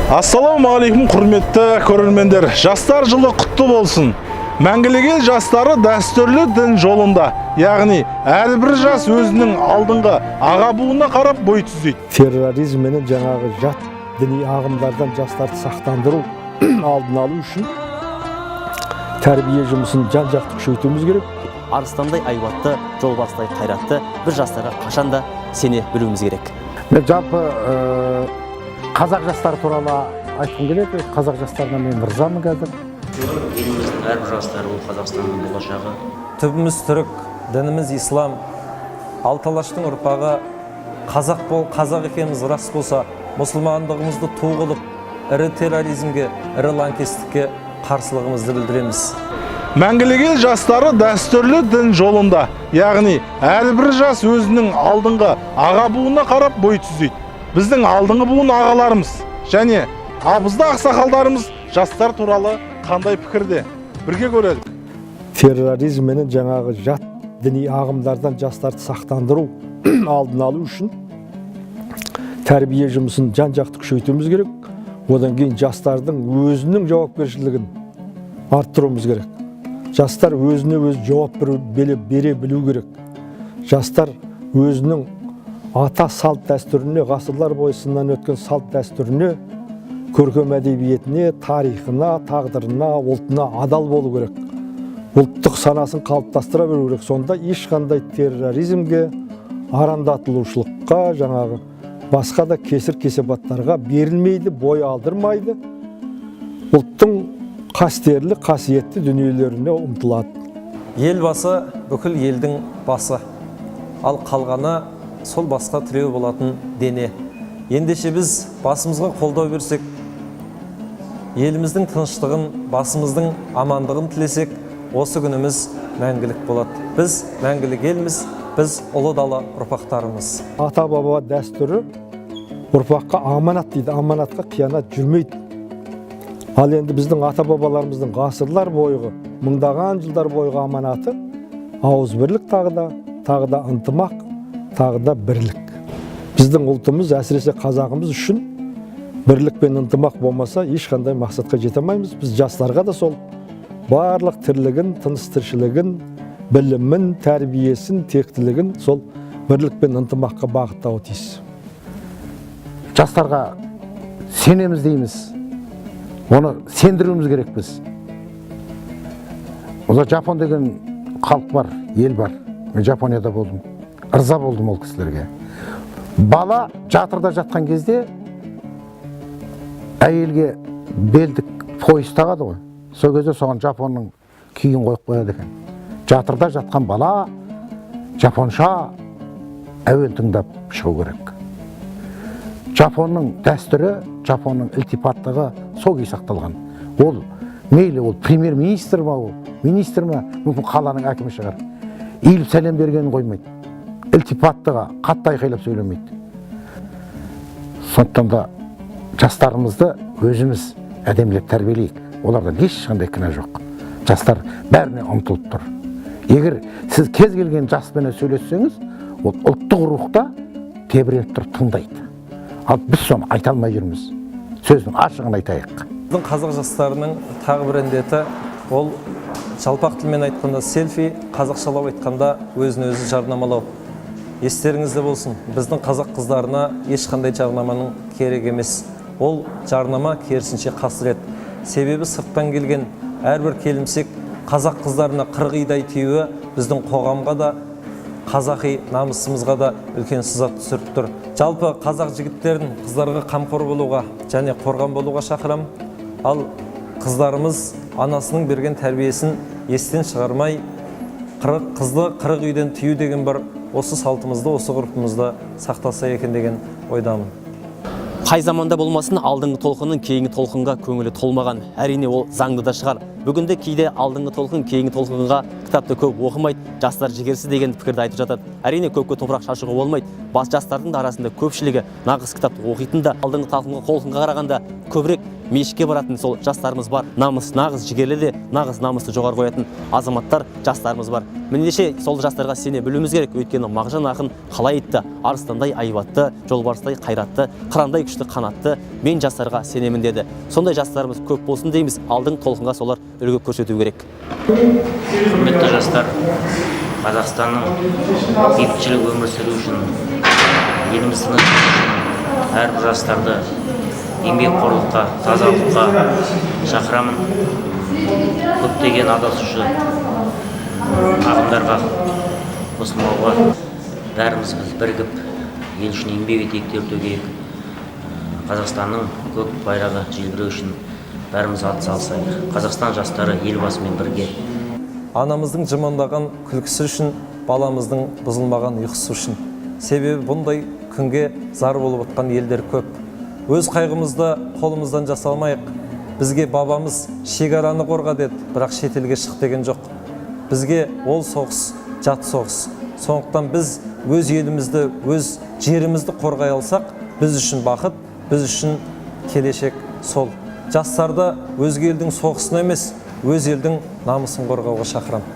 Ассалаумағалейкум, құрметті көрермендер. Жастар жылы құтты болсын. Мәңгілік ел жастары дәстүрлі дін жолында, яғни әрбір жас өзінің алдыңғы аға буынына қарап бой түзейді. Терроризм менен жаңағы жат діни ағымдардан жастарды сақтандыру алдын алу үшін тәрбие жұмысын жан-жақты күшейтуіміз керек. Арыстандай айбатты, жолбарыстай қайратты бір жастарға қашанда сене білуіміз керек. Мен жалпы қазақ жастары туралы айтқым келеді. Қазақ жастарына мен ризамын қазір. Еліміздің әрбір жастары ол Қазақстанның болашағы. Түбіміз түрік, дініміз ислам. Алталаштың ұрпағы қазақ екеніміз рас болса, мұсылмандығымызды ту қылып, ірі терроризмге, ірі лаңкестікке қарсылығымызды білдіреміз. Мәңгілік ел жастары дәстүрлі дін жолында, яғни әрбір жас өзінің алдыңғы аға буынына қарап бой түзейді. Біздің алдыңғы буын ағаларымыз және абызды ақсақалдарымыз жастар туралы қандай пікірде? Бірге көрелік. Терроризм менен жаңағы жат діни ағымдардан жастарды сақтандыру алдын алу үшін тәрбие жұмысын жан-жақты күшейтуіміз керек. Одан кейін жастардың өзінің жауапкершілігін арттыруымыз керек. Жастар өзіне өз жауап бере білу керек. Жастар өзінің ата салт дәстүріне, ғасырлар бойы сыннан өткен салт дәстүріне, көркем әдебиетіне, тарихына, тағдырына, ұлтына адал болу керек. Ұлттық санасын қалыптастыра беру керек. Сонда ешқандай терроризмге, арандатылушылыққа, жаңағы басқа да кесір-кесепаттарға берілмейді, бой алдырмайды. Ұлттың қастерлі, қасиетті дүниелеріне ұмтылады. Елбасы бүкіл елдің басы, ал қалғаны сол басқа тіреу болатын дене. Ендеше біз басымызға қолдау берсек, еліміздің тыныштығын, басымыздың амандығын тілесек, осы күніміз мәңгілік болады. Біз мәңгілік елміз, біз ұлы дала ұрпақтарымыз. Ата-баба дәстүрі ұрпаққа аманат дейді, аманатқа қиянат жүрмейді. Ал енді біздің ата-бабаларымыздың ғасырлар бойғы, мыңдаған жылдар бойғы аманаты ауызбірлік тағы да ынтымақ, тағы да бірлік. Біздің ұлтымыз, әсіресе қазағымыз үшін бірлік пен ынтымақ болмаса ешқандай мақсатқа жете алмаймыз. Біз жастарға да сол барлық тірлігін, тыныс-тіршілігін, білімін, тәрбиесін, тектілігін сол бірлік пен ынтымаққа бағыттауы тиіс. Жастарға сенеміз дейміз. Оны сендіруіміз керек біз. Ода Жапон деген халық бар, ел бар. Мен Жапонияда болдым. Ырза болдым ол кісілерге. Бала жатырда жатқан кезде әйелге белдік пояс тағады ғой. Сол кезде соған Жапонның күйін қойып қояды екен. Жатырда жатқан бала жапонша әуен тыңдап шығу керек. Жапонның дәстүрі, Жапонның ілтипаттығы сол күй сақталған. Ол мейлі ол премьер-министр ма, министр ма, мүмкін қаланың әкімі шығар. Иіліп сәлем бергенін қоймайды. Ілтипаттыға қатты айқайлап сөйлемейді. Сондықтан да жастарымызды өзіміз әдемілеп тәрбиелейік. Олардан ешқандай кінә жоқ. Жастар бәріне ұмтылып тұр. Егер сіз кез келген жаспен сөйлессеңіз, ол ұлттық рухта тебіреніп тұрып тыңдайды. Ал біз соны айта алмай жүрміз. Сөздің ашығын айтайық. Біздің қазақ жастарының тағы бір індеті ол жалпақ тілмен айтқанда селфи, қазақшалап айтқанда өзін-өзі жарнамалау. Естеріңізде болсын, біздің қазақ қыздарына ешқандай жарнаманың керек емес. Ол жарнама керісінше қасірет. Себебі сырттан келген әрбір келімсек қазақ қыздарына қырғидай тиюі біздің қоғамға да, қазақи намысымызға да үлкен сызат түсіріп тұр. Жалпы қазақ жігіттерін қыздарға қамқор болуға және қорған болуға шақырам. Ал қыздарымыз анасының берген тәрбиесін естен шығармай, қызды қырық үйден тию деген бар, осы салтымызды, осы ғұрпымызды сақтаса екен деген ойдамын. Қай заманда болмасын алдыңғы толқынның кейінгі толқынға көңілі толмаған. Әрине ол заңды да шығар. бүгінде кейде алдыңғы толқын кейінгі толқынға кітапты көп оқымайды, жастар жігерсіз деген пікірді айтып жатады. Әрине көпке топырақ шашуға болмайды. Бас жастардың да арасында көпшілігі нағыз кітапты оқитын да, алдыңғы толқынға қарағанда көбірек мешітке баратын сол жастарымыз бар. Нағыз жігерлі де, нағыз намысты жоғары қоятын азаматтар жастарымыз бар. Мендеше сол жастарға сене білуіміз керек. Өйткені Мағжан ақын қалай айтты: арыстандай айбатты, жолбарыстай қайратты, қырандай күшті қанатты, мен жастарға сенемін деді. Сондай жастарымыз көп болсын дейміз. Алдыңғы толқынға солар үлгі көрсету керек. Құрметті жастар, Қазақстанның бейбітшілік өмір сүру үшін, еліміздің әрбір жастарды еңбекқорлыққа, тазалыққа шақырамын. Көптеген адасушы ағымдарға қосылмауға, бәріміз бірігіп ел үшін еңбек етейік деп керек. Қазақстанның көк байрағы желбіреу үшін бәріміз атсалысайық. Қазақстан жастары елбасымен бірге. Анамыздың жымыңдаған күлкісі үшін, баламыздың бұзылмаған ұйқысы үшін. Себебі бұндай күнге зар болып отқан елдер көп. Өз қайғымызды қолымыздан жасалмайық. Бізге бабамыз шекараны қорға деді, бірақ шетелге шық деген жоқ. Бізге ол соғыс, жат соғыс. Сондықтан біз өз елімізді, өз жерімізді қорғай алсақ, біз үшін бақыт, біз үшін келешек сол. Жастарды өзге елдің соғысына емес, өз елдің намысын қорғауға шақырамын.